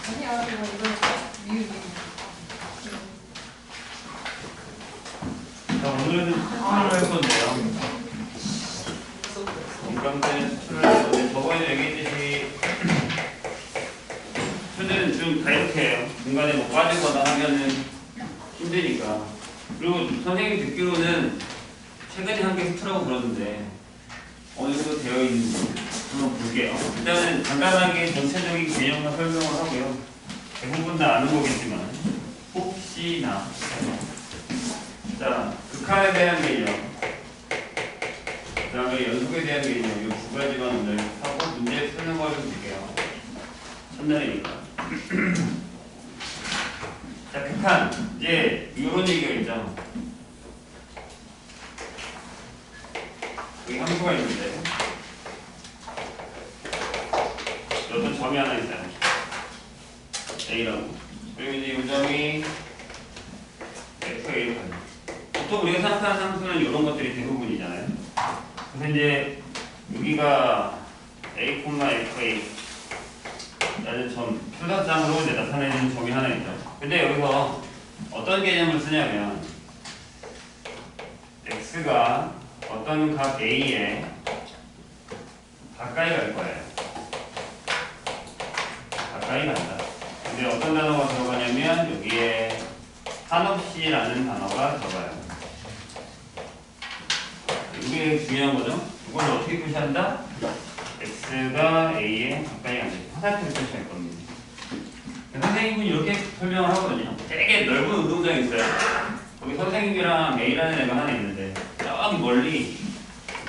아니야, 이거 미유. 자, 오늘은 수술을 할 건데요. 인감대 수술을 할 건데, 저번에 얘기했듯이 수는 좀 다이어트해요. 중간에 뭐 빠지거나 하면은 힘드니까. 그리고 선생님이 듣기로는 최근에 한 개 수술하고 그러는데 어느 정도 되어 있는지 한번 볼게요. 일단은 간단하게 전체적인 개념만 설명을 하고요. 대부분 다 아는 거겠지만 혹시나 자, 극한에 대한 개념, 그 다음에 연속에 대한 개념, 이 두 가지만 오늘 하고 문제 푸는 걸 좀 볼게요. 첫날이니까. 자, 극한. 이제 이런 얘기가 있죠. 여기 함수가 있는데 어떤 점이 하나 있잖아요. A라고. 그리고 이제 이 점이 X가 A로 가요. 보통 우리가 생각하는 함수는 이런 것들이 대부분이잖아요. 그래서 이제 여기가 A, FA 라는 점, 표사장으로 이제 나타내는 점이 하나 있죠. 근데 여기서 어떤 개념을 쓰냐면 X가 어떤 각 A에 가까이 갈 거예요. 가까이 간다. 근데 어떤 단어가 들어가냐면 여기에 한없이라는 단어가 들어가요. 이게 중요한 거죠. 이걸 어떻게 표시한다? X가 A에 가까이 간다. 화살표를 표시할 겁니다. 선생님은 이렇게 설명을 하거든요. 되게 넓은 운동장이 있어요. 거기 선생님이랑 A라는 애가 하나 있는데 저기 멀리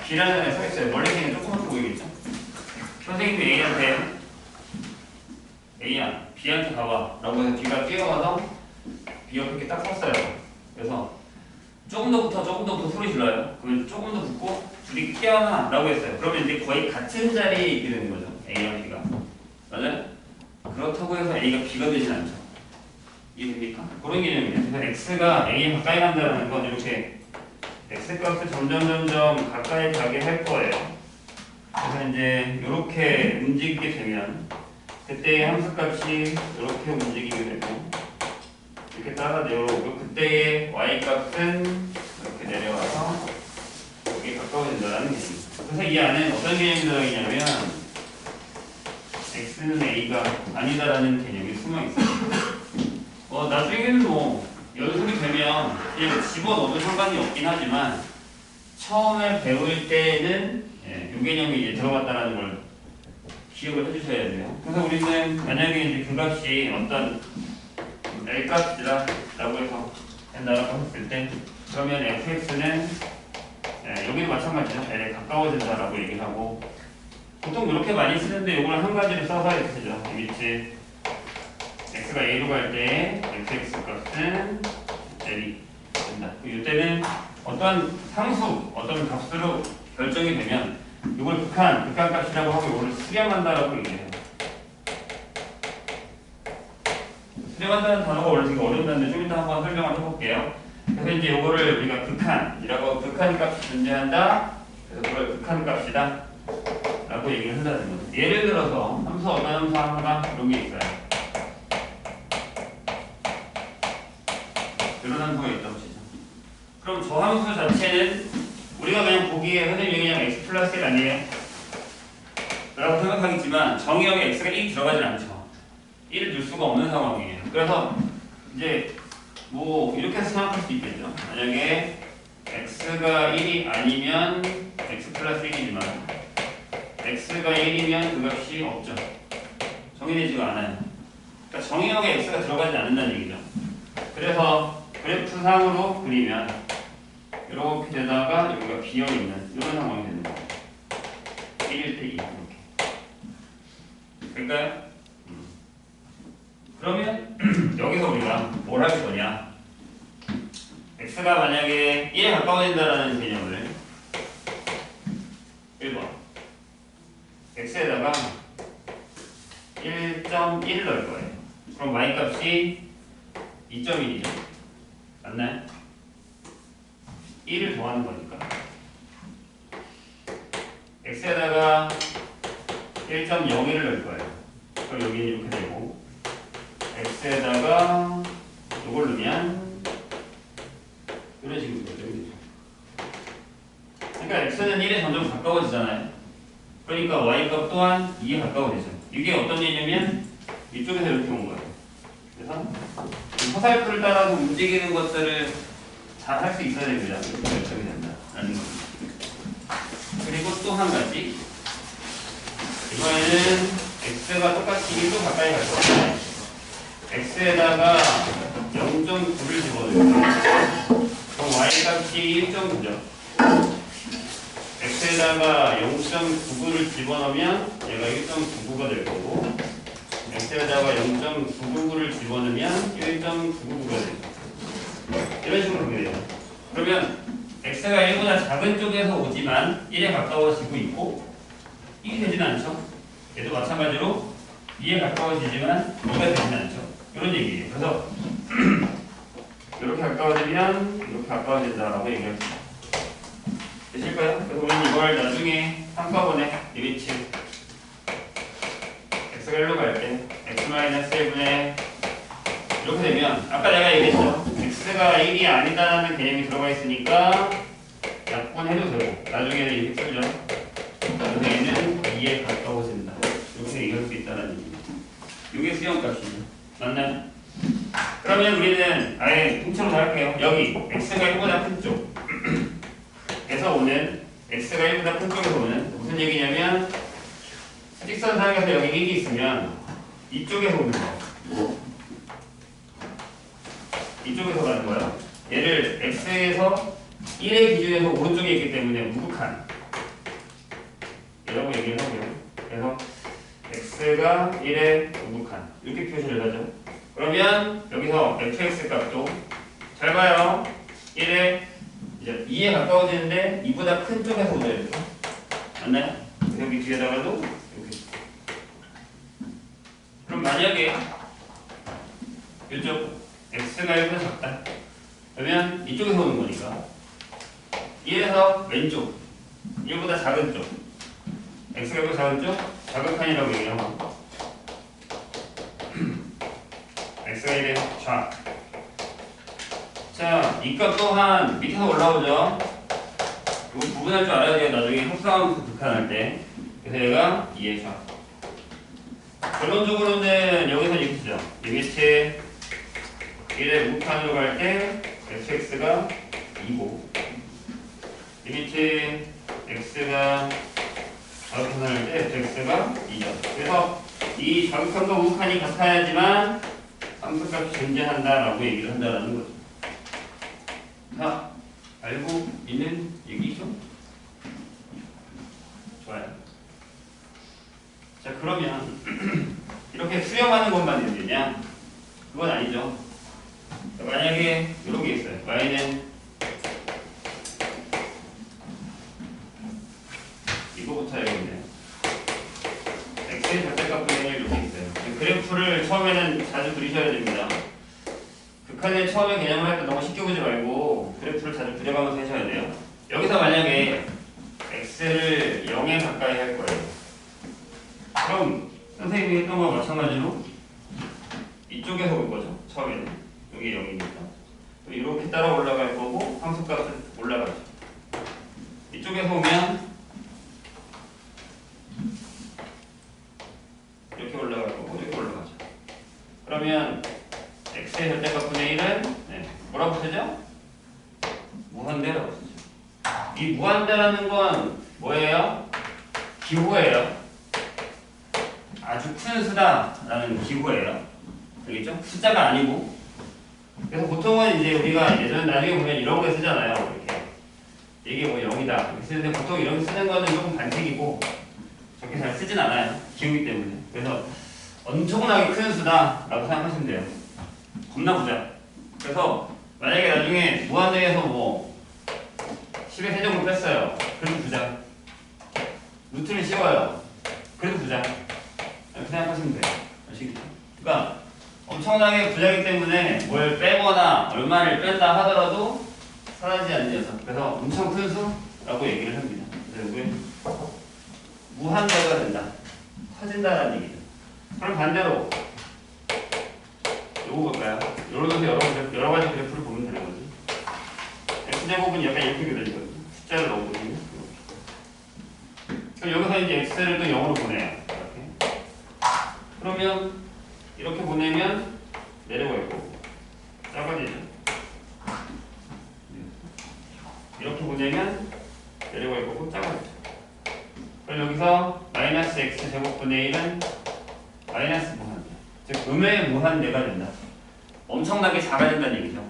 B라는 애가 서 있어요. 멀리 그냥 조그맣게 보이겠죠? 선생님이 A한테 A야, B한테 가봐 라고 해서 B가 뛰어가서 B 옆에 이렇게 딱 섰어요. 그래서 조금 더 붙어 소리 질러요. 그러면 조금 더 붙고 둘이 끼어나 라고 했어요. 그러면 이제 거의 같은 자리에 있게 되는 거죠. A랑 B가. 맞아요? 그렇다고 해서 A가 B가 되진 않죠. 이해됩니까? 그런 개념이에요. 그래서 X가 A에 가까이 간다는 건 이렇게 X값을 점점 가까이 가게 할 거예요. 그래서 이제 이렇게 움직이게 되면 그때의 함수값이 이렇게 움직이게 되고 이렇게 따라 내려오고 그때의 y값은 이렇게 내려와서 여기에 가까워진다는 개념입니다. 그래서 이 안에 어떤 개념이 들어있냐면 x는 a가 아니다라는 개념이 숨어있어요. 나중에는 뭐 연습이 되면 그냥 집어넣어도 상관이 없긴 하지만 처음에 배울 때는 이 개념이 이제 들어갔다는 걸 기억을 해주셔야 돼요. 그래서 우리는 만약에 이제 그 값이 어떤 L 값이다 라고 해서 된다라고 했을 때 그러면 fx는 여기도 마찬가지죠. L에 가까워진다 라고 얘기를 하고 보통 이렇게 많이 쓰는데 이걸 한 가지를 써서 이렇게 쓰죠. 이 밑에 x가 a로 갈 때 fx 값은 L이 된다. 이때는 어떤 상수, 어떤 값으로 결정이 되면 이걸 극한 값이라고 하고 이걸 수렴한다라고 얘기해요. 수렴한다는 단어가 원래 되게 어려운 단어인데 좀 이따 한번 설명을 해볼게요. 그래서 이제 이거를 우리가 극한 값이 존재한다. 그래서 그걸 극한 값이다 라고 얘기를 한다는 거죠. 예를 들어서 함수 어떤 함수 하나가 이런 게 있어요. 이런 함수가 있다고 치죠. 그럼 저 함수 자체는 우리가 그냥 보기에 선생님이 그냥 x 플러스 1 아니에요? 라고 생각하겠지만 정의역에 x가 1이 들어가질 않죠. 1을 넣을 수가 없는 상황이에요. 그래서 이제 뭐 이렇게 생각할 수 있겠죠. 만약에 x가 1이 아니면 x 플러스 1이지만 x가 1이면 그 값이 없죠. 정의되지가 않아요. 그러니까 정의역에 x가 들어가지 않는다는 얘기죠. 그래서 그래프상으로 그리면 이렇게 되다가 여기가 비어있는 이런 상황이 되는 거예요. 1일 때 2 이렇게. 그러니까요? 그러면 여기서 우리가 뭘 할 거냐? x가 만약에 1에 가까워진다라는 개념을 1번 x에다가 1.1을 넣을 거예요. 그럼 y값이 2.1이죠. 맞나요? 1을 더하는 거니까 x에다가 1.01을 넣을 거예요. 그럼 여기는 이렇게 되고 x에다가 이걸 넣으면 이런 식으로 되죠. 그러니까 x는 1에 점점 가까워지잖아요. 그러니까 y값 또한 2에 가까워지죠. 이게 어떤 얘기냐면 이쪽에서 이렇게 온 거예요. 그래서 화살표를 따라서 움직이는 것들을 잘 할 수 있어야 됩니다. 결정이 된다라는 겁니다. 그리고 또 한 가지 이번에는 x가 똑같이 1도 가까이 갈 거예요. x에다가 0.9를 집어넣어요. 그럼 y값이 1.9죠. x에다가 0.99를 집어넣으면 얘가 1.99가 될 거고 x에다가 0.999를 집어넣으면 1.999가 돼요. 이런 식으로 보게 돼요. 그러면 x가 1보다 작은 쪽에서 오지만 1에 가까워지고 있고 1이 되진 않죠. 얘도 마찬가지로 2에 가까워지지만 2가 되진 않죠. 이런 얘기예요. 그래서 이렇게 가까워지면 이렇게 가까워진다라고 얘기합니다. 되실까요? 그래서 우리는 이걸 나중에 한꺼번에 리미트 x가 1로 갈 때 x-1분의 이렇게 되면 아까 내가 얘기했죠. x가 1이 아니다라는 개념이 들어가 있으니까 약분해도 되고 나중에는 이렇게 쓰죠. 나중에는 2에 가까워진다. 이렇게 얘기할 수 있다는 얘기입니다. 이게 수형값이죠. 맞나요? 그러면 우리는 아예 통째로 다 할게요. 여기 x가 1보다 큰 쪽 에서 오는 x가 1보다 큰 쪽에서 오는 무슨 얘기냐면 직선상에서 여기 1이 있으면 이쪽에서 오는 거 이쪽에서 가는 거예요. 얘를 x에서 1의 기준에서 오른쪽에 있기 때문에 무극한 이라고 얘기를 하고요. 그래서 x가 1의 무극한 이렇게 표시를 하죠. 그러면 여기서 fx 값도 잘 봐요. 1에 이제 2에 가까워지는데 2보다 큰 쪽에서 오죠. 이렇게. 맞나요? 그래서 여기 뒤에다가도 이렇게. 그럼 만약에 이쪽 x가 1보다 작다. 그러면 이쪽에서 오는 거니까 1에서 왼쪽 1보다 작은 쪽 x가 1보다 작은 쪽 자극한이라고 얘기하고 x가 1의 좌. 자, 이 값 또한 밑에서 올라오죠. 이거 구분할 줄 알아야 돼요. 나중에 합성하면서 극한할 때. 그래서 얘가 2의 좌. 결론적으로는 여기서 이렇게 쓰죠. 리미트 1의 무극한으로 갈 때 fx가 2고 리미트 x가 자극한으로 할 때 fx가 2죠. 그래서 이 자극한과 무극한이 같아야지만 함수값이 존재한다라고 얘기를 한다는 거죠. 다 알고 있는 얘기죠? 좋아요. 자, 그러면 이렇게 수렴하는 것만 되느냐? 그건 아니죠. 자, 만약에 이런 게 있어요. y는 이거부터 알겠네요. x의 절대값분의 1 이렇게 있어요. 그래프를 처음에는 자주 그리셔야 됩니다. 극한의 처음에 개념을 할 때 너무 쉽게 보지 말고 그래프를 자주 그려가면서 하셔야 돼요. 여기서 만약에 x를 0에 가까이 할 거예요. 그럼 선생님이 했던 거와 마찬가지로 이쪽에서 올 거죠. 처음에는 여기 0이니까 이렇게 따라 올라갈 거고 함수값은 올라가죠. 이쪽에서 오면 이렇게 올라갈 거고 이렇게 올라가죠. 그러면 x의 절대값분의 1은 뭐라고 쓰죠? 무한대라고 쓰죠. 이 무한대라는 건 뭐예요? 기호예요. 아주 큰 수다라는 기호예요. 알겠죠? 숫자가 아니고. 그래서 보통은 이제 우리가 예전 나중에 보면 이런 거 쓰잖아요. 이렇게 이게 뭐 0이다 이렇게 쓰는데 보통 이렇게 쓰는 거는 조금 반칙이고 저렇게 잘 쓰진 않아요. 기호이기 때문에. 그래서 엄청나게 큰 수다라고 생각하시면 돼요. 겁나 부자. 그래서 만약에 나중에 무한대에서 뭐 10의 세제곱을 뺐어요. 그래도 부자. 루트를 씌워요. 그래도 부자. 이렇게 생각하시면 돼요. 아시겠죠? 그러니까 엄청나게 부자이기 때문에 뭘 빼거나 얼마를 뺀다 하더라도 사라지지 않는 녀석. 그래서 엄청 큰 수라고 얘기를 합니다. 그래서 무한대가 된다. 커진다라는 얘기죠. 그럼 반대로 요거 볼까요? 요렇게 여러 가지 그래프를 보면 되는 거지. x제곱은 약간 이렇게 그려지거든요. 숫자를 넣어보시면 그럼 여기서 이제 x를 또 0으로 보내요. 이렇게. 그러면 이렇게 보내면 내려가 있고 작아지죠. 이렇게 보내면 내려가 있고 작아지죠. 그럼 여기서 마이너스 x 제곱분의 1은 마이너스 무한대, 즉 음의 무한대가 된다. 엄청나게 작아진다는 얘기죠.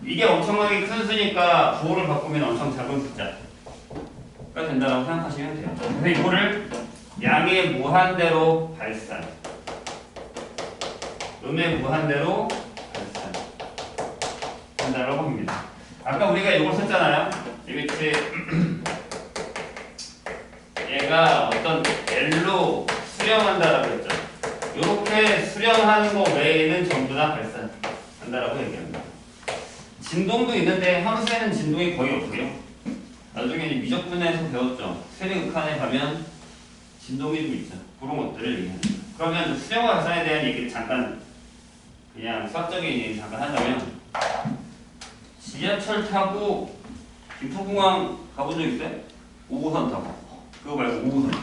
이게 엄청나게 큰 수니까 부호를 바꾸면 엄청 작은 숫자가 된다고 생각하시면 돼요. 그래서 이거를 양의 무한대로 발산, 음의 무한대로 발산 한다라고 합니다. 아까 우리가 이걸 썼잖아요. 여기 얘가 어떤 L로 수렴한다라고 했죠. 이렇게 수렴하는 거 외에는 전부 다 발산한다라고 얘기합니다. 진동도 있는데 함수에는 진동이 거의 없고요. 나중에 미적분에서 배웠죠. 세력극한에 가면 진동이 좀 있죠. 그런 것들을 얘기합니다. 그러면 수렴과 발산에 대한 얘기를 잠깐 그냥 수학적인 얘기 잠깐 하자면, 지하철 타고 김포공항 가본 적 있어요? 5호선 타고. 그거 말고 5호선.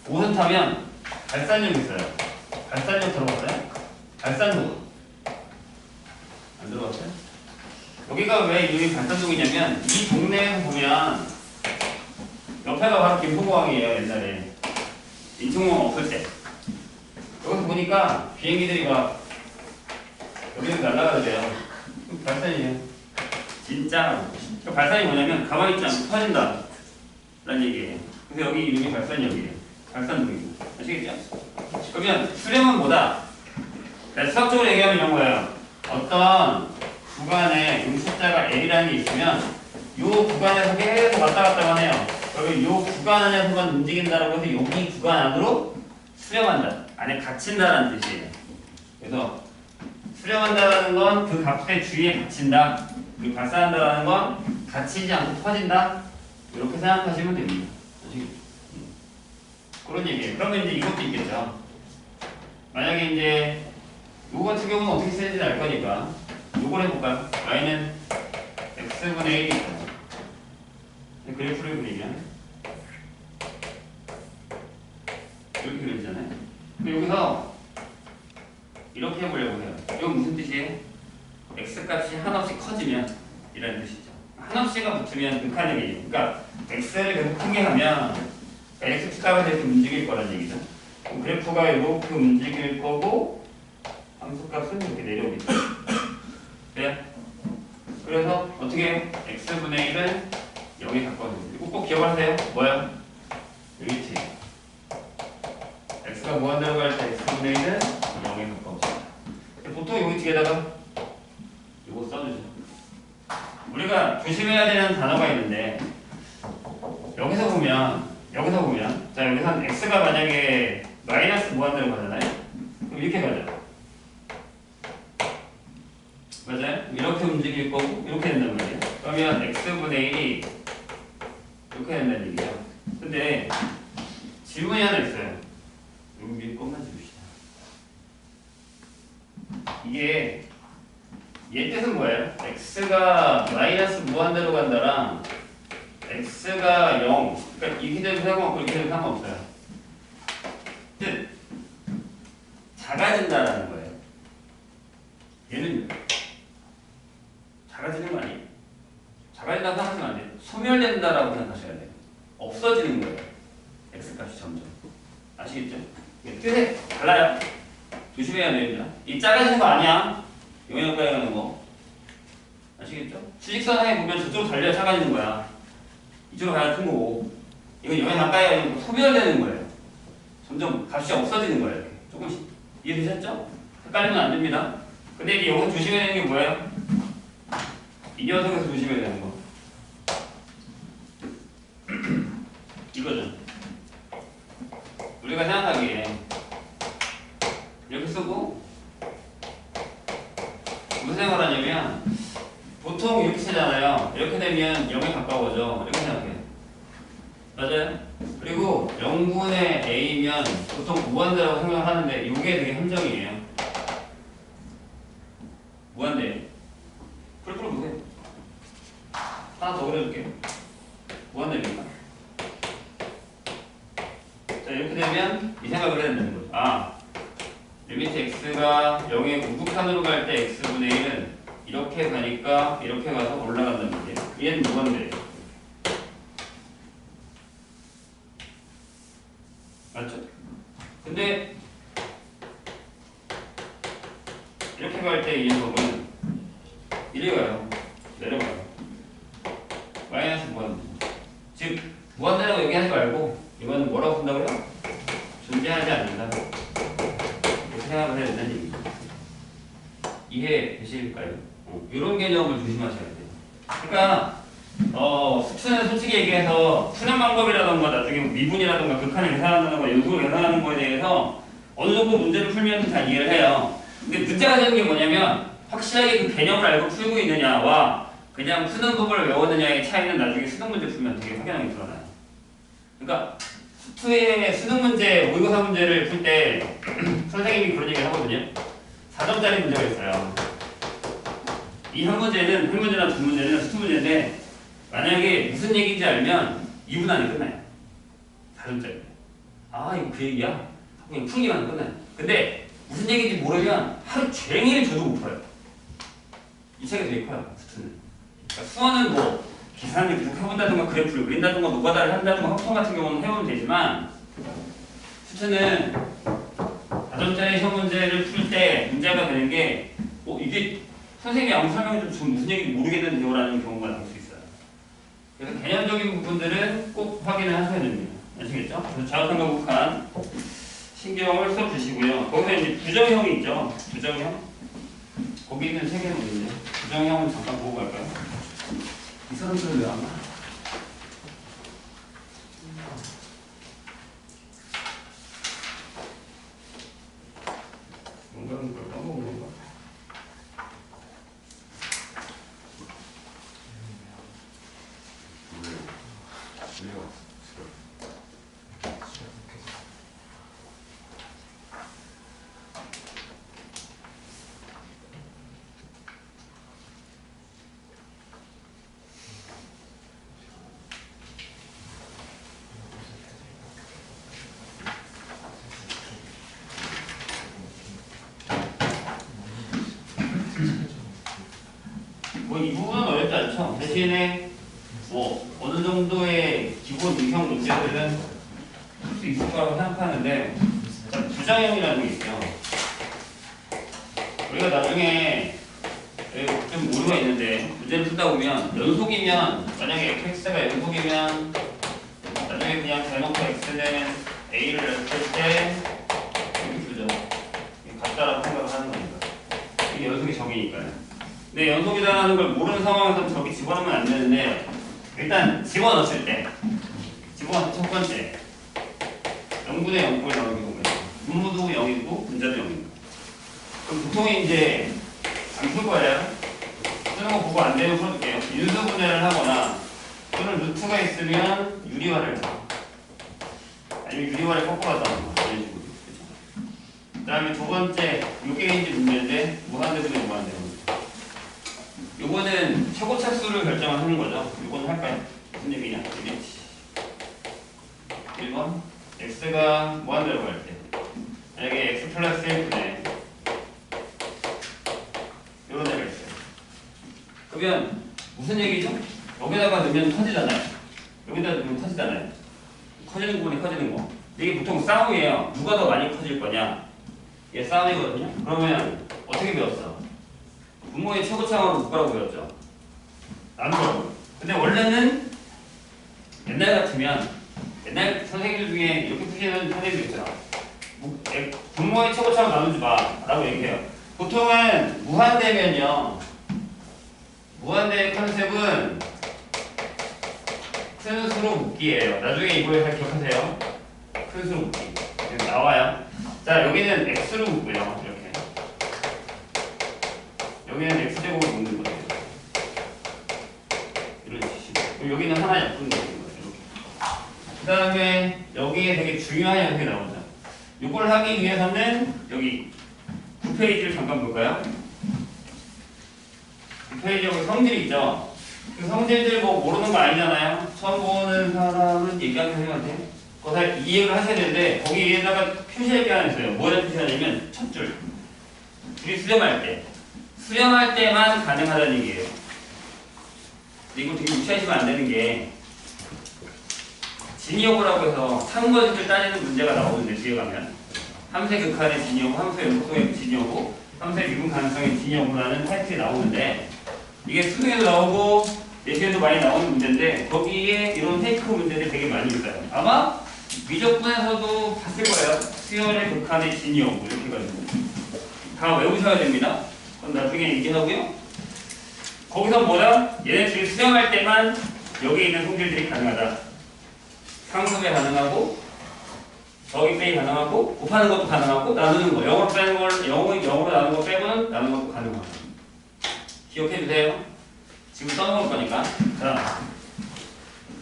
5호선 타면 발산역 있어요. 발산역 들어봤어요? 발산동. 안 들어봤어요? 여기가 왜 이름이 발산동이냐면, 이 동네에서 보면 옆에가 바로 김포공항이에요. 옛날에 인천공항 없을 때. 여기서 보니까 비행기들이 막 여기는 날아가대요. 발산이에요. 진짜. 그 발산이 뭐냐면 가만히 있지 않고 터진다 라는 얘기예요. 그래서 여기 이름이 발산역이에요. 발산동이고. 아시겠죠? 그러면 수렴은 뭐다? 수학적으로 얘기하면 이런 거예요. 어떤 구간에 숫자가 L이라는 게 있으면 이 구간에서 계속 왔다 갔다 하네요. 그러면 이 구간 안에서만 움직인다라고 해서 여기 구간 안으로 수렴한다. 안에 갇힌다라는 뜻이에요. 그래서 수렴한다라는 건 그 값의 주위에 갇힌다. 그리고 발산한다라는 건 갇히지 않고 터진다. 이렇게 생각하시면 됩니다. 그런 얘기예요. 그러면 이제 이것도 있겠죠. 만약에 이제 이거 같은 경우는 어떻게 쓰는지 알 거니까 이걸 해볼까요? y는 x분의 1이 있어요. 그래프를 그리면 이렇게 그려지잖아요. 근데 여기서 이렇게 해보려고 해요. 이건 무슨 뜻이에요? x값이 한없이 커지면 이라는 뜻이죠. 한없이가 붙으면 극한의 개념. 그러니까 x를 계속 크게 하면 x값이 이렇게 움직일 거라는 얘기죠. 그럼 그래프가 이렇게 움직일 거고 함수값은 이렇게 내려오겠죠. 그래요? 그래서 어떻게 해요? x분의 1은 0에 가까워집니다. 꼭 기억하세요. 뭐야? 여기 있지. x가 무한대로 갈 때 x분의 1은 0에 가까워집니다. 보통 여기 뒤에다가 이거 써주죠. 우리가 조심해야 되는 단어가 있는데 여기서 보면 자, 여기서 x가 만약에 마이너스 무한대로 가잖아요. 그럼 이렇게 가죠. 맞아요? 이렇게 움직일 거고 이렇게 된단 말이에요. 그러면 x분의 1이 이렇게 된다는 얘기죠. 근데 질문이 하나 있어요. 여기 위에 것만 줍시다. 이게 얘 뜻은 뭐예요? x가 마이너스 무한대로 간다랑 x가 0, 그러니까 이렇게 돼도 상관없고 이렇게 돼도 상관없어요. 뜻 작아진다라는 거예요. 얘는 작아지는 거 아니에요? 작아진다고 생각하시면 안 돼요. 소멸된다라고 생각하셔야 돼요. 없어지는 거예요. x값이 점점. 아시겠죠? 뜻에 달라요. 조심해야 됩니다. 이 작아지는 거 아니야. 영역가에 가는 거. 아시겠죠? 수직선상에 보면 저쪽으로 달려야 작아지는 거야. 이쪽으로 가야 큰 거고. 이건 영역 가까이 가면 소멸되는 거예요. 점점 값이 없어지는 거예요. 이렇게. 조금씩. 이해되셨죠? 헷갈리면 안 됩니다. 근데 이제 여기서 조심해야 되는 게 뭐예요? 이 녀석에서 조심해야 되는 거. 이거죠. 우리가 생각하기에 이렇게 쓰고 무슨 생각을 하냐면 보통 이렇게 쓰잖아요. 이렇게 되면 0에 가까워져. 이렇게 생각해요. 맞아요? 그리고 0분의 a면 보통 무한대라고 생각을 하는데 이게 되게 함정이에요. 무한대. 풀풀 보세요. 하나 더 그려줄게요. 무한대입니까? 자, 이렇게 되면 이 생각을 해야 된다는 거죠. 아, 리미트 x가 0에 우극한으로 갈 때 x분의 1은 이렇게 가니까 이렇게 가서 올라간다는 거예요. 얘는 무한대예요. 맞죠? 근데 이렇게 갈 때 이 녀석은 이리 가요. 내려가요. 마이너스 무한대. 즉 무한대라고 얘기하지 말고 이거는 뭐라고 쓴다고요? 존재하지 않는다. 이렇게 생각을 해야 된다는 얘기죠. 이해되실까요? 이런 개념을 조심하셔야 돼요. 그러니까 수트는 솔직히 얘기해서 푸는 방법이라던가 나중에 미분이라던가 극한을 계산한다던가 연속을 계산하는 거에 대해서 어느 정도 문제를 풀면 잘 이해를 해요. 근데 문제가 되는 게 뭐냐면 확실하게 그 개념을 알고 풀고 있느냐와 그냥 푸는 법을 외웠느냐의 차이는 나중에 수능 문제 풀면 되게 확연하게 드러나요. 그러니까 수트의 수능 문제, 모의고사 문제를 풀 때 선생님이 그런 얘기를 하거든요. 4점짜리 문제가 있어요. 이 한 문제는, 한 문제나 두 문제는 수트 문제인데 만약에 무슨 얘기인지 알면 2분 안에 끝나요. 4점짜리. 아, 이거 그 얘기야? 그냥 풀기만 하면 끝나요. 근데 무슨 얘기인지 모르면 하루 종일 저도 못 풀어요. 이 책이 되게 커요, 수트는. 그러니까 수어는 뭐 계산을 계속 해본다든가 그래프를 그린다든가 노가다를 한다든가 합성 같은 경우는 해보면 되지만 수트는 4점짜리 시험 문제를 풀 때 문제가 되는 게 이게 선생님이 아무 설명해도 전 무슨 얘기인지 모르겠는데요라는 경우가 나올 수 있어요. 그래서 개념적인 부분들은 꼭 확인을 하셔야 됩니다. 아시겠죠? 그래서 자우상가국한 신경을 써주시고요. 거기서 이제 부정형이 있죠. 부정형. 거기 있는 세 개는 있는데 부정형은 잠깐 보고 갈까요? 이 사람들은 왜 안 와? 뭔가는 걸 까먹은 건가? 이 부분은 어렵지 않죠. 대신에 어느 정도의 기본 유형 문제들은 풀 수 있을 거라고 생각하는데 부정형이라는 게 있어요. 우리가 나중에 좀 오류가 있는데 문제를 풀다 보면 연속이면 만약에 x가 연속이면 나중에 그냥 대놓고 x는 a를 했을 때 이렇게 풀죠. 같다라고 생각을 하는 거니까. 이게 연속이 적이니까요. 근데 연속이라는 걸 모르는 상황에서 저기 집어넣으면 안 되는데 일단 집어넣었을 때 첫 번째 0분의 0꼴 나오는 경우에 분모도 0이고 분자도 0이고 그럼 보통 이제 안 풀 거예요. 쓰는 거 보고 안 되면 풀어줄게요. 인수분해를 하거나 또는 루트가 있으면 유리화를 해서 아니면 유리화를 꺾어서 하는 거 이런 식으로. 그 다음에 두 번째 이게 이제 문제인데 무한대분의 무한대. 요거는 최고 차수를 결정하는 거죠. 요거는 할까요? 무슨 얘기냐? 1번 x가 무한대로 갈 때 만약에 x 플러스 1분의 요런 데가 있어요. 그러면 무슨 얘기죠? 여기다가 넣으면 터지잖아요. 여기다 넣으면 터지잖아요. 커지는 부분이 커지는 거. 이게 보통 싸움이에요. 누가 더 많이 커질 거냐? 이게 싸움이거든요. 그러면 어떻게 배웠어? 분모의 최고차항으로 묶으라고 배웠죠. 나누라고. 근데 원래는 옛날 같으면 옛날 선생님들 중에 이렇게 푸시는 선생님들 있잖아. 분모의 최고차항 나누지 마 라고 얘기해요. 보통은 무한대면요. 무한대의 컨셉은 큰 수로 묶기예요. 나중에 이걸 잘 기억하세요. 큰 수로 묶기. 나와요. 자, 여기는 x로 묶고요. 이렇게. 여기는 x제곱을 묶는 거예요. 이런 식으로. 여기는 하나 약 붙는 거예요. 이렇게. 그 다음에 되게 중요한 녀석이 나오죠. 이걸 하기 위해서는 여기 9페이지를 잠깐 볼까요? 9페이지 여기 성질이 있죠. 그 성질들 뭐 모르는 거 아니잖아요. 처음 보는 사람은 얘기하는 선생님한테 그거 다 이해를 하셔야 되는데 거기에다가 표시할 게 하나 있어요. 뭐에 표시하냐면 첫 줄. 우리 수렴할 때만 가능하다는 얘기예요. 근데 이거 되게 무시하시면 안 되는 게 진여고라고 해서 참고식을 따지는 문제가 나오는데 뒤에 가면 함수의 극한의 진여고, 함수의 연속성의 진여고, 함수의 미분 가능성의 진여고라는 타이틀이 나오는데 이게 수능에도 나오고 예시에도 많이 나오는 문제인데 거기에 이런 페이크 문제들이 되게 많이 있어요. 아마 미적분에서도 봤을 거예요. 수열의 극한의 진여고 이렇게 해가지고 다 외우셔야 됩니다. 그럼 나중에 얘기하고요. 거기서 뭐다? 얘네들이 수렴할 때만 여기 있는 성질들이 가능하다. 상수배 가능하고 더하기 빼기 가능하고 곱하는 것도 가능하고 나누는 거 영어로 빼는 걸 영어로 나누는 거 빼고는 나누는 것도 가능하고 기억해 주세요. 지금 써먹을 거니까. 자,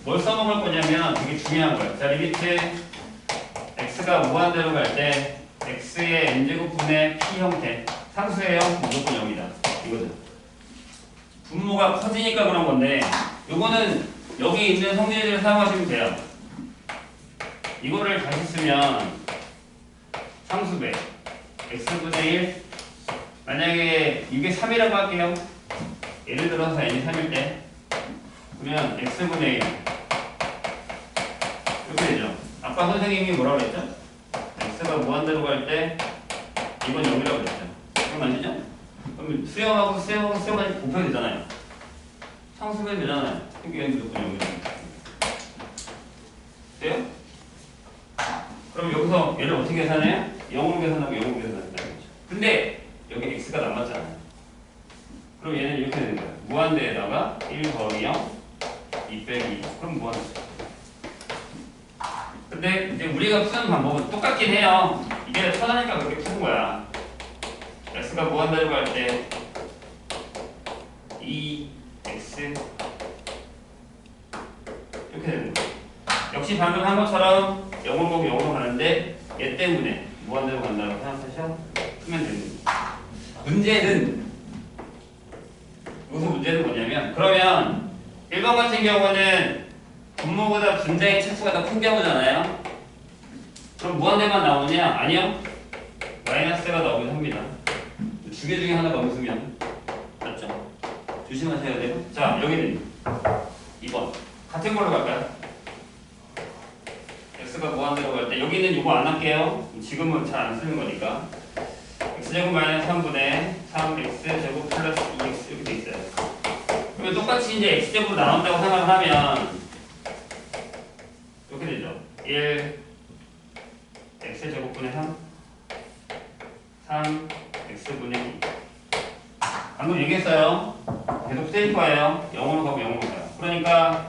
뭘 써먹을 거냐면 되게 중요한 거예요. 자, 리미트 x가 무한대로 갈 때 x의 n제곱분의 p 형태 상수의 형 무조건 0이다. 이거죠. 분모가 커지니까 그런 건데 요거는 여기 있는 성질을 사용하시면 돼요. 이거를 다시 쓰면 상수배 x분의 1 만약에 이게 3이라고 할게요. 예를 들어서 n이 3일 때 그러면 x분의 1 이렇게 되죠. 아까 선생님이 뭐라고 했죠? x가 무한대로 갈 때 이건 0이라고 했죠. 그럼 맞죠? 그럼 수렴하고 수렴하고 곱해야 되잖아요. 상수배 되잖아요. 그게 무조건 0이죠. 돼요? 그럼 여기서 얘를 어떻게 계산해요? 0으로 계산하고 0으로 계산한다는 거죠. 근데 여기 x가 남았잖아요. 그럼 얘는 이렇게 되는 거예요. 무한대에다가 1 더하기 0, 2 빼기 2. 그럼 무한대. 근데 이제 우리가 푸는 방법은 똑같긴 해요. 이게 편하니까 그렇게 푸는 거야. x가 무한대로 갈 때 2x 이렇게 되는 거예요. 역시 방금 한 것처럼 0을 보고 0으로 가는데 얘 때문에 무한대로 간다고 생각하셔 쓰면 됩니다. 문제는 여기서 문제는 뭐냐면 그러면 1번 같은 경우는 분모보다 분자의 차수가 더 큰 경우잖아요. 그럼 무한대만 나오냐? 아니요. 마이너스가 나오긴 합니다. 두 개 중에 하나가 없으면 맞죠? 조심하셔야 돼요. 자, 여기는 2번 같은 걸로 갈까요? x가 무한대로 갈 때 여기는 이거 안 할게요. 지금은 잘 안 쓰는 거니까 x제곱 마이너스 3분의 3x제곱 플러스 2x 이렇게 돼 있어요. 그러면 똑같이 이제 x제곱으로 나온다고 생각을 하면 이렇게 되죠. 1 x제곱분의 3 x분의 2 방금 얘기했어요. 계속 세일 거예요. 0으로 가고 0으로 가요. 그러니까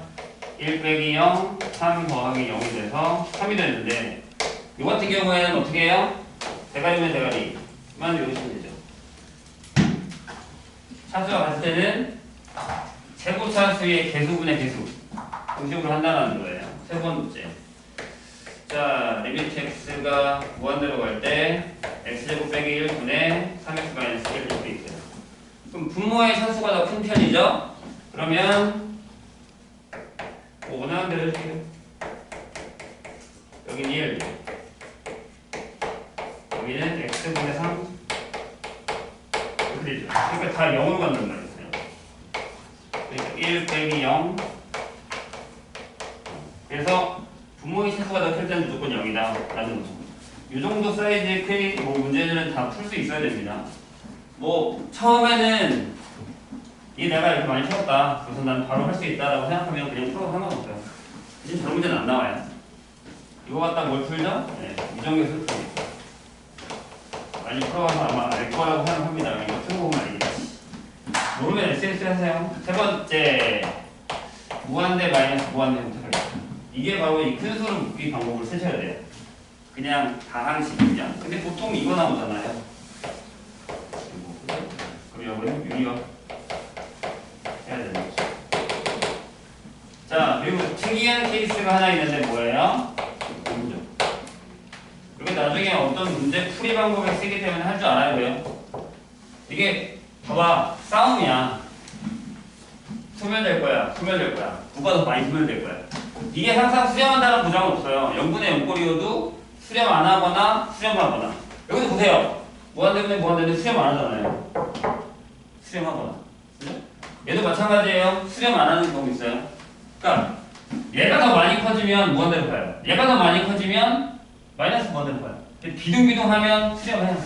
1 빼기 0, 3 더하기 0이 돼서 3이 되는데 이 같은 경우에는 어떻게 해요? 대가리면 대가리만 외우시면 되죠. 차수가 갔을 때는 최고차수의 개수분의 개수 공식으로 한다는 거예요. 세 번째. 자, 리미트 x가 무한대로 갈 때 x제곱 빼기 1분의 3x 마이너스 1 이렇게 있어요. 그럼 분모의 차수가 더 큰 편이죠? 그러면 원하는 대로 해줄게요. 여기는 1 여기는 x분의 3 이렇게 되죠. 그러니까 다 0으로 간단 말이에요. 그러니까 1 빼기 0 그래서 분모의 차수가 더 클 때는 무조건 0이다 라는 거죠. 이 정도 사이즈의 문제들은 다 풀 수 있어야 됩니다. 뭐 처음에는 이 내가 이렇게 많이 풀었다 그래서 난 바로 할 수 있다라고 생각하면 그냥 풀어도 상관없어요. 이제 저런 문제는 안 나와요. 이거 갖다 뭘 풀죠? 네, 이 정도에서 풀죠. 많이 풀어서 아마 알 거라고 생각합니다. 이거 푸는 것만 알겠지. 모르면 SNS 하세요. 세 번째 무한대 마이너스 무한대 선택하겠습니다. 이게 바로 이 큰 수를 묶기 방법을 쓰셔야 돼요. 그냥 다항식이냐. 근데 보통 이거 나오잖아요. 그럼 여기는 유리화 해야 되는 거죠. 자, 그리고 특이한 케이스가 하나 있는데 뭐예요? 나중에 어떤 문제 풀이 방법에 쓰기 때문에 할 줄 알아야 돼요. 이게 봐봐 싸움이야. 소멸될 거야. 소멸될 거야. 누가 더 많이 소멸될 거야. 이게 항상 수렴한다는 보장은 없어요. 0분의 0꼴이어도 수렴 안 하거나 수렴하거나. 여기도 보세요. 무한대분의 무한대는 수렴 안 하잖아요. 수렴하거나. 그죠? 얘도 마찬가지예요. 수렴 안 하는 경우 있어요. 그러니까 얘가 더 많이 커지면 무한대로 가요. 얘가 더 많이 커지면 마이너스 무한대로 가요. 비둥비둥하면 수렴해요.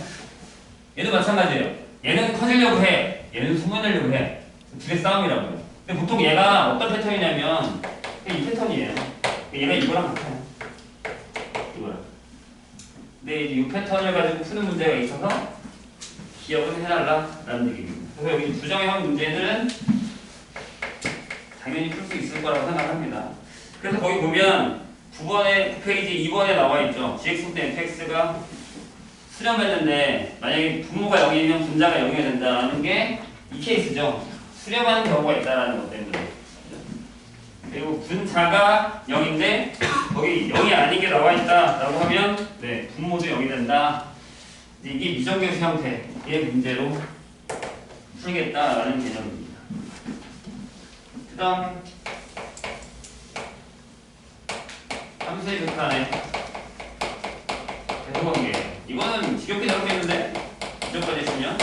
얘도 마찬가지예요. 얘는 커지려고 해. 얘는 소멸하려고 해. 둘의 싸움이라고요. 근데 보통 얘가 어떤 패턴이냐면 이 패턴이에요. 얘가 이거랑 같아요. 이거랑. 근데 이제 이 패턴을 가지고 푸는 문제가 있어서 기억을 해달라라는 얘기입니다. 그래서 여기 부정형 문제들은 당연히 풀 수 있을 거라고 생각합니다. 그래서 거기 보면 9번에, 9페이지 2번에 나와 있죠. gx 때 fx가 수렴했는데 만약에 분모가 0이면 분자가 0이 된다는 게 이 케이스죠. 수렴하는 경우가 있다는 것 때문에. 그리고 분자가 0인데 거기 0이 아닌 게 나와 있다라고 하면 네, 분모도 0이 된다. 이게 미정계수 형태의 문제로 풀겠다라는 개념입니다. 그 다음에 함수의 극한의 대소관계. 이거는 지겹게 저렇게 했는데 미적까지 했으면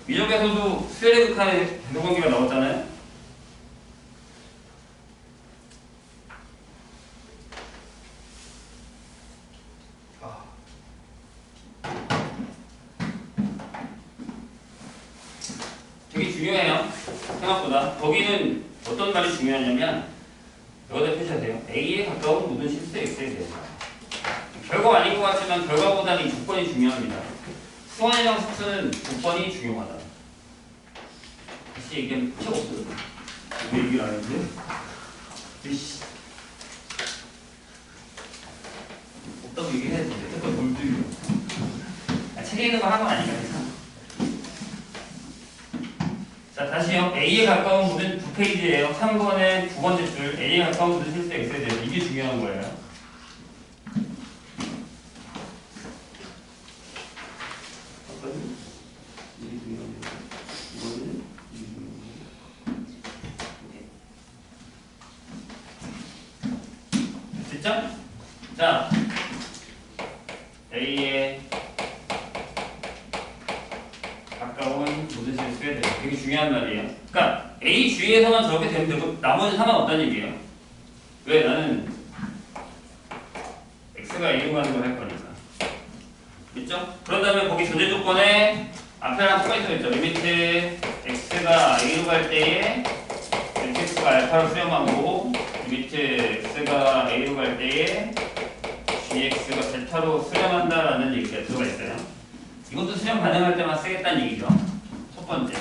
미적에서도 수열의 극한의 대소관계가 나왔잖아요. 되게 중요해요. 생각보다. 거기는 어떤 말이 중요하냐면 여기다 표시해야 돼요. A에 가까운 모든 실수 X에 대해서. 결과가 아닌 것 같지만 결과보다는 이 조건이 중요합니다. 수완이랑 수는 조건이 중요하다. 다시 얘기하면 필요가 없어요. 왜 얘기를 안 했는데? 이씨. 없다고 얘기해야지. 여태껏 뭘 들려. 책에 있는 거 한 건 아니니까 괜찮아. 자, 다시요. A에 가까운 모든 9페이지예요. 3번의 두 번째 줄. A에 가까운 모든 실수 X에 대해서. 이게 중요한 거예요. 됐죠? 자, A에 가까운 모든 실수에 대해서. 되게 중요한 말이에요. 그러니까 A 주위에서만 저렇게 되면 되고 나머지는 상관없다는 얘기예요. 왜? 나는 X가 A로 가는 걸 할 거니까. 있죠? 그런 다음에 거기 전제 조건에 앞에랑 똑같이 써있죠. 리미트 X가 A로 갈 때에 fx가 알파로 수렴하고 리미트 X가 A로 갈 때에 gx가 베타로 수렴한다라는 얘기가 들어가 있어요. 이것도 수렴 가능할 때만 쓰겠다는 얘기죠. 첫 번째.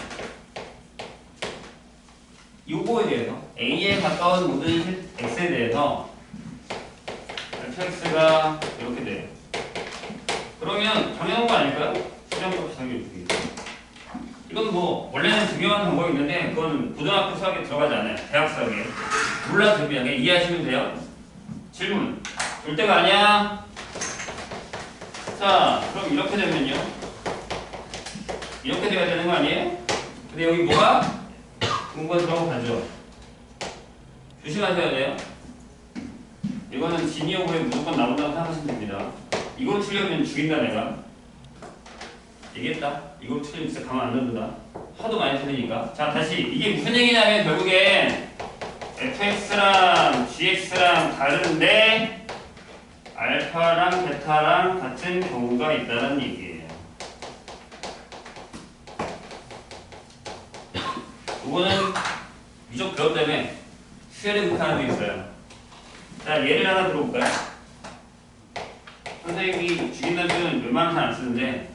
요거에 대해서 A에 가까운 모든 X에 대해서 fx가 이렇게 돼요. 그러면 정해놓은 거 아닐까요? 수렴값 정해주기. 이건 뭐 원래는 중요한 방법이 있는데 그건 고등학교 수학에 들어가지 않아요. 대학 수학에. 몰라도 그냥 이해하시면 돼요. 질문. 줄 때가 아니야. 자, 그럼 이렇게 되면요. 이렇게 돼야 되는 거 아니에요? 근데 여기 뭐가? 공부가 들어가고 가죠. 조심하셔야 돼요. 이거는 진이어고에 무조건 나온다고 생각하시면 됩니다. 이걸 틀리면 죽인다 내가. 얘기했다. 이걸 틀리면 진짜 가만 안 둔다. 하도 많이 틀리니까. 자, 다시 이게 무슨 얘기냐면 결국엔 fx랑 gx랑 다른데 알파랑 베타랑 같은 경우가 있다는 얘기예요. 이거는 미적 배웠 때문에 수열의 극한도 있어요. 자, 예를 하나 들어볼까요? 선생님이 죽인다는 표현은 웬만하면 안 쓰는데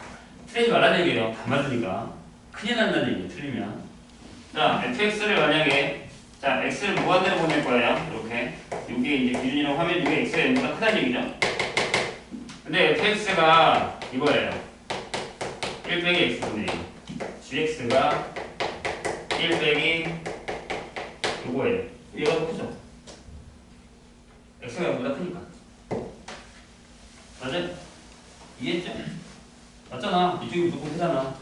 틀리지 말라는 얘기예요. 다 맞으니까. 큰일 난다는 얘기예요. 틀리면. 자, fx를 만약에 자, x를 무한대로 보낼 거예요. 이렇게. 이게 이제 기준이라고 하면 이게 x가 0보다 크다는 얘기죠. 근데 fx가 이거예요. 1 빼기 x분의 1. gx가 1 빼기 요거예요. 얘가 더 크죠? x가 0보다 크니까. 맞아요? 이해했죠? 맞잖아. 이쪽이 무조건 크잖아.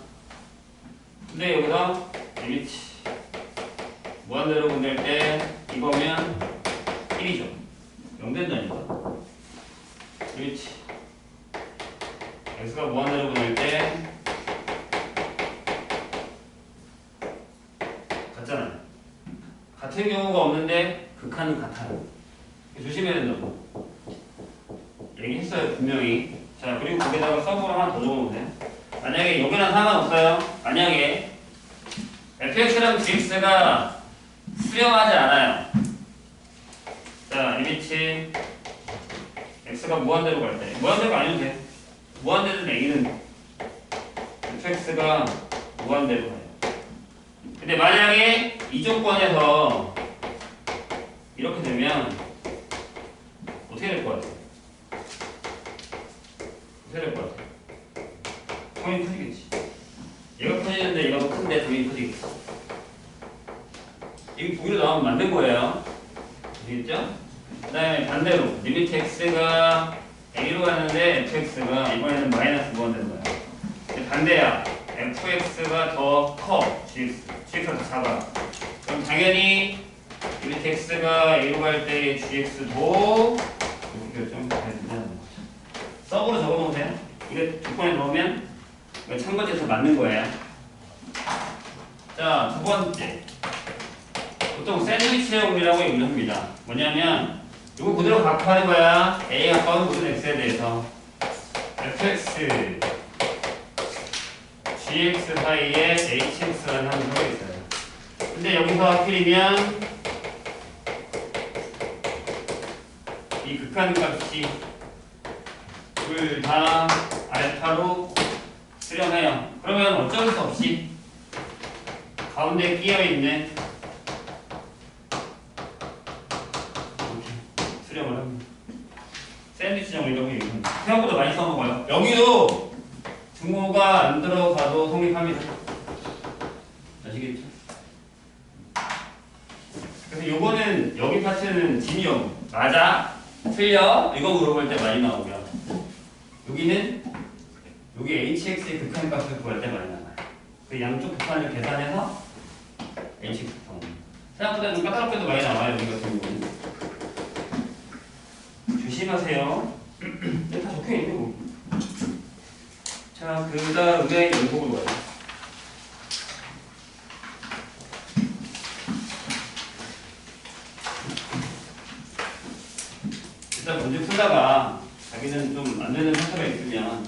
근데 여기다 리미트 무한대로 분될 때 이거면 1이죠. 0 된다니까. 리미트 x가 무한대로 분될 때 같잖아요. 같은 경우가 없는데 극한은 같아요. 조심해야 된다고. 얘기했어요, 분명히. 자, 그리고 거기다가 서브로 하나 더 적어놓으면 돼. 만약에 여기랑 상관없어요. 만약에 fx랑 gx가 수렴하지 않아요. 자, 리미트 x가 무한대로 갈 때. 무한대로가 아니어도 돼. 무한대로 a는 fx가 무한대로 가요. 근데 만약에 이 조건에서 이렇게 되면 어떻게 될 것 같아? 어떻게 될 것 같아? 당연히 커지겠지. 얘가 커지는데 얘가 더 큰데 당연히 커지겠지. 이거 보기로 나오면 만든 거예요. 아시겠죠? 그 다음에 반대로 리미트 x가 a로 가는데 fx가 이번에는 마이너스 무한대로 가요. 근데 반대야. fx가 더 커. gx가 더 작아. 그럼 당연히 리미트 x가 a로 갈 때 gx도 이렇게 결정해야 된다는 거죠. 서브로 적어놓으세요. 이거 조건에 넣으면 참고지에서 맞는 거예요. 자, 두 번째. 보통 샌드위치의 공이라고 얘기를 합니다. 뭐냐면 이거 그대로 각하는 거야. A 가까운 모든 x에 대해서 fx, gx 사이에 hx라는 함수가 있어요. 근데 여기서 하필이면 이 극한값이 둘 다 알파로 수렴해요. 그러면 어쩔 수 없이 가운데 끼어있는 이렇게 수렴을 합니다. 샌드위치 정리라고 얘기합니다. 생각보다 많이 써먹어요. 여기도 등호가 안 들어가도 성립합니다. 아시겠죠? 그래서 요거는 여기 파트는 진영 맞아? 틀려? 이거 물어볼 때 많이 나오고요. 여기는 여기 hx의 극한값을 구할 때 많이 나와요. 그 양쪽 극한을 계산해서 hx 구합니다. 생각보다 좀 까다롭게도 많이 나와요. 여기 같은 경우는. 조심하세요. 근데 다 적혀있네 뭐. 자, 그 다음에 연속으로 가요. 일단 문제 풀다가 자기는 좀 안 되는 상태가 있으면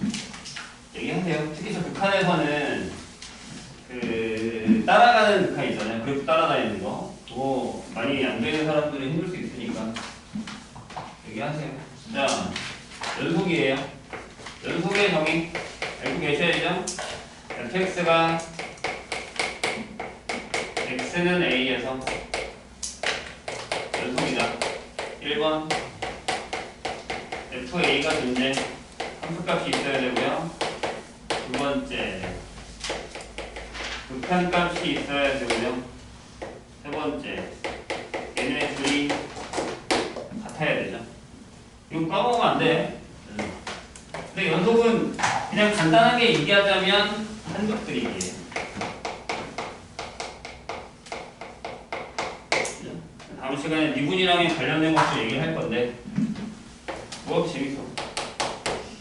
얘기하세요. 특히 저 극한에서는 그 따라가는 극한 있잖아요. 그래프 따라다니는 거. 뭐 많이 안 되는 사람들은 힘들 수 있으니까 얘기하세요. 자, 연속이에요. 연속의 정의 알고 계셔야죠. fx가 x는 a에서 연속이다. 1번 fa가 존재 함수값이 있어야 되고요. 두 번째 극한값이 있어야 되고요. 세 번째 얘네 둘이 같아야 되죠. 이거 까먹으면 안 돼. 근데 연속은 그냥 간단하게 얘기하자면 한쪽들이기예요. 다음 시간에 미분이랑 관련된 것도 얘기를 할 건데 뭐가 재밌어.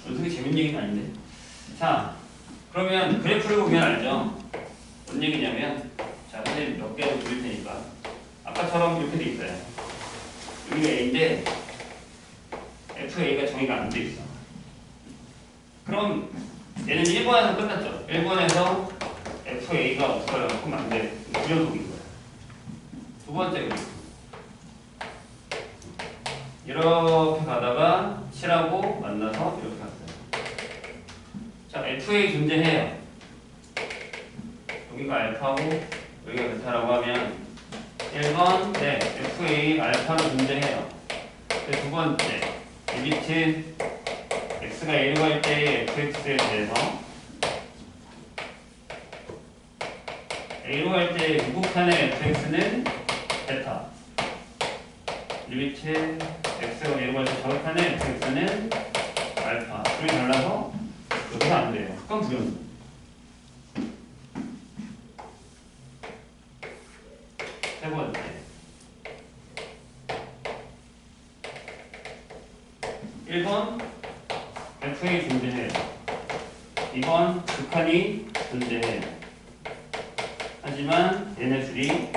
연속이 재밌는 얘기는 아닌데. 자, 그러면 그래프를 보면 알죠? 뭔 얘기냐면 자, 선생님 몇 개로 그릴 테니까 아까처럼 이렇게 돼 있어요. 여기가 A인데 FA가 정의가 안 돼 있어. 그럼 얘는 1번에서 끝났죠. 1번에서 FA가 없어요. 그럼 안 돼. 불연속인 거야. 두 번째 그래프. 이렇게 가다가 7하고 만나서 이렇게 갔어요. 자, FA 존재해요. 여기가 알파고 여기가 베타라고 하면 1번 네, FA 알파로 존재해요. 두 번째 리미트 x가 A로 갈 때의 fx에 대해서 A로 갈 때 무극한의 fx는 베타 리미트 x가 A로 갈 때 저극한의 fx는 알파 둘이 달라서 이렇게 하면 안 돼요. 그건 불연속. 세 번째. 1번 fx이 존재해. 2번 극한이 존재해. 하지만 얘네들이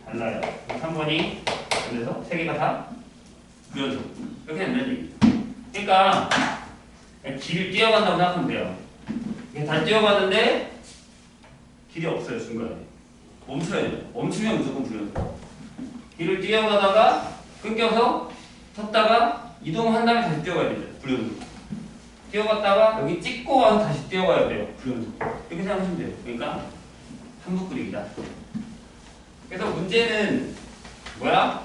달라요. 3번이 그래서 세 개가 다 불연속. 이렇게 된다는 얘기죠. 그러니까 길을 뛰어간다고 생각하면 돼요. 이게 다 뛰어가는데 길이 없어요. 중간에. 멈춰야 돼요. 멈추면 무조건 불연속. 길을 뛰어가다가 끊겨서 섰다가 이동한 다음에 다시 뛰어가야 되죠. 불연속. 뛰어갔다가 여기 찍고 와서 다시 뛰어가야 돼요. 불연속. 이렇게 생각하시면 돼요. 그러니까 한국 그리기다. 그래서 문제는 뭐야?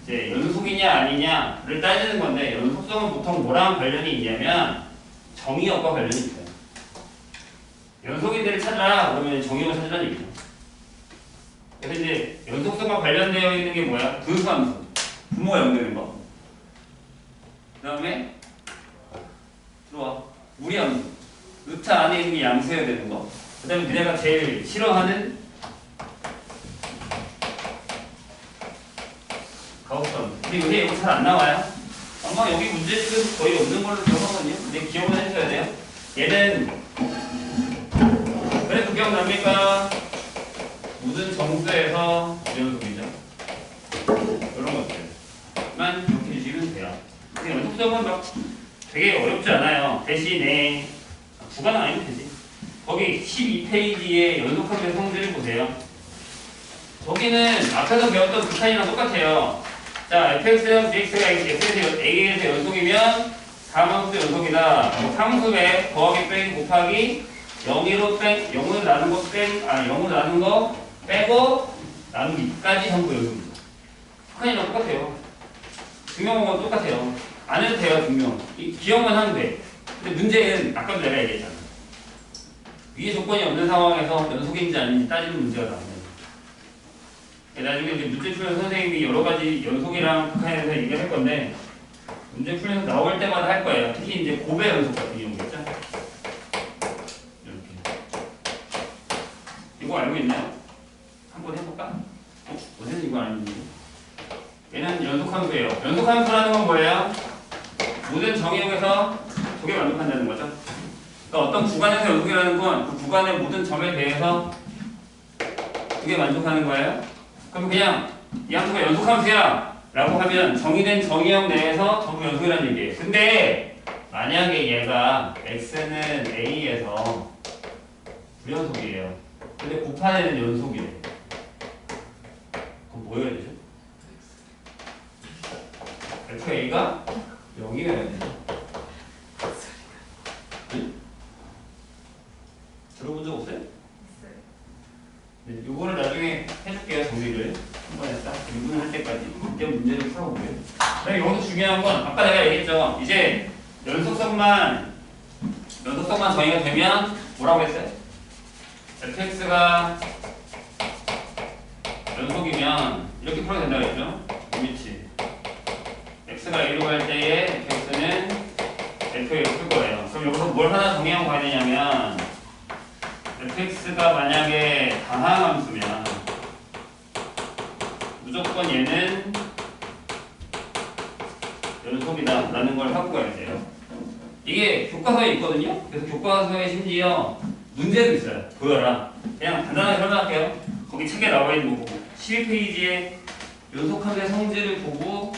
이제 연속이냐 아니냐를 따지는 건데 연속성은 보통 뭐랑 관련이 있냐면 정의역과 관련이 있어요. 연속인들을 찾아라 그러면 정의역을 찾으라는 얘기죠. 그래서 이제 연속성과 관련되어 있는 게 뭐야? 분수함수. 부모가 연결된 거. 그 다음에 들어와. 무리함수. 루트 안에 있는 게 양수여야 되는 거. 그 다음에 그네가 제일 싫어하는 가우스함수. 근데 요새 이거 잘 안 나와요. 아마 여기 문제집은 거의 없는 걸로 기억하거든요. 근데 기억은 해줘야 돼요. 얘는 그래도 기억납니까? 모든 정수에서 연속이죠. 이런 것들만 기억해 주시면 돼요. 근데 연속성은 막 되게 어렵지 않아요. 대신에 구간은 아니면 되지. 거기 12페이지에 연속함수의 성질을 보세요. 거기는 앞에서 배웠던 극한이랑 똑같아요. 자, fx랑 bx가 a에서 연속이면 4함수 연속이다. 상수배 더하기 빼기 곱하기 0으로 뺀 0으로 나눈 거 뺀 0으로 나눈 거 빼고 나누기까지 전부 연속이죠. 극한이랑 똑같아요. 증명은 똑같아요. 안 해도 돼요, 증명. 기억만 하면 돼. 근데 문제는 아까도 내가 얘기했잖아. 위에 조건이 없는 상황에서 연속인지 아닌지 따지는 문제가 나와요. 나중에 이제 문제 풀면서 선생님이 여러 가지 연속이랑 극한에 대해서 얘기할 건데 문제 풀면서 나올 때마다 할 거예요. 특히 이제 고배 연속 같은 경우겠죠. 이렇게. 이거 알고 있나요? 한번 해볼까? 어제는 이거 아닌데. 얘는 연속함수예요. 연속함수라는 건 뭐예요? 모든 정의역에서 두 개 만족한다는 거죠. 그러니까 어떤 구간에서 연속이라는 건 그 구간의 모든 점에 대해서 두 개 만족하는 거예요. 그럼 그냥 이 함수가 연속함수야 라고 하면 정의된 정의역 내에서 전부 연속이라는 얘기예요. 근데 만약에 얘가 x는 a에서 불연속이에요. 근데 곱하는 연속이래요. 그럼 뭐 해야 되죠? fa가 0이어야 되죠. 응? 들어본 적 없어요? 네, 요거를 나중에 해줄게요. 정리를 한 번에 딱 유분할 때까지 이때 문제를 풀어보고요. 여기서 중요한 건 아까 내가 얘기했죠. 이제 연속성만 정의가 되면 뭐라고 했어요? fx가 연속이면 이렇게 풀어야 된다고 했죠. 위치 x가 a로 갈 때에 fx는 fx를 쓸 거예요. 그럼 여기서 뭘 하나 정의하고 가야 되냐면 fx가 만약에 다항함수면 무조건 얘는 연속이다 라는 걸 하고 가야 돼요. 이게 교과서에 있거든요. 그래서 교과서에 심지어 문제도 있어요. 보여라. 그냥 간단하게 설명할게요. 거기 책에 나와 있는 거 보고 12페이지에 연속함수의 성질을 보고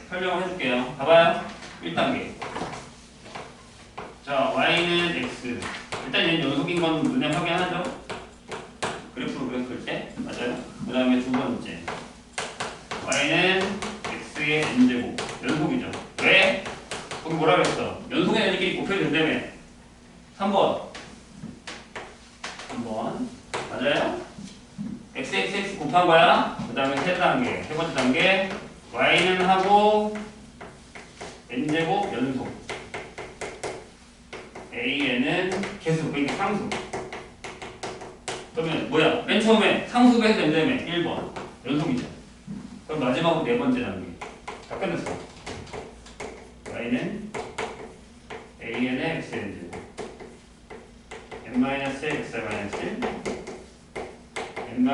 설명을 해줄게요. 봐봐요. 1단계. 자, y는 x. 일단 얘는 연속인 건 눈에 확인하죠? 그래프로 그렸을 때. 맞아요? 그 다음에 두 번째. y는 x의 n제곱. 연속이죠. 왜? 거기 뭐라 그랬어? 연속의 애들끼리 곱해도 된다며. 3번. 3번. 맞아요? x 곱한 거야. 그 다음에 세 단계. 세 번째 단계. y는 하고 n제곱 연속. a는 계수, 그러니까 상수. 그러면 뭐야? 맨 처음에 상수배에서 된다며. 1번. 연속이죠. 그럼 마지막으로 네 번째 단계. 다 끝났어. y는 a는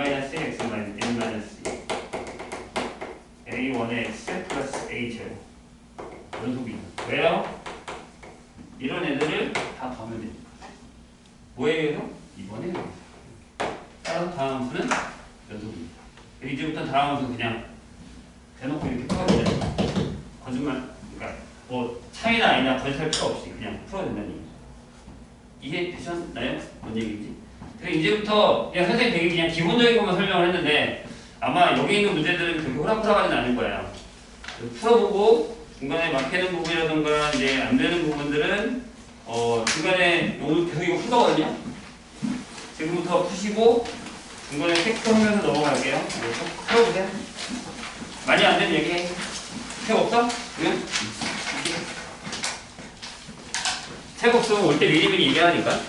b-x n-2 a1의 x 플러스 a0 연속이다. 왜요? 이런 애들을 다 더하면 됩니다. 뭐예요? 이번에 따라서 다음 함수는 연속입니다. 이제부터 다음 함수 그냥 대놓고 이렇게 풀어도 돼요. 거짓말, 그러니까 뭐 차이나 아니나 거짓할 필요 없이 그냥 풀어도 된다는 얘기죠. 이해되셨나요? 뭔 얘기인지? 그래서 이제부터 그냥 선생님 되게 그냥 기본적인 것만 설명을 했는데 아마 여기 있는 문제들은 그렇게 호락호락하지는 않을 거예요. 풀어보고 중간에 막히는 부분이라든가 이제 안 되는 부분들은 중간에 오늘 계속 이거 풀 거거든요. 지금부터 푸시고 중간에 체크하면서 넘어갈게요. 풀어보세요. 많이 안 되는 얘기해. 책 없어? 그러면 책 없으면 올 때 미리미리 얘기하니까.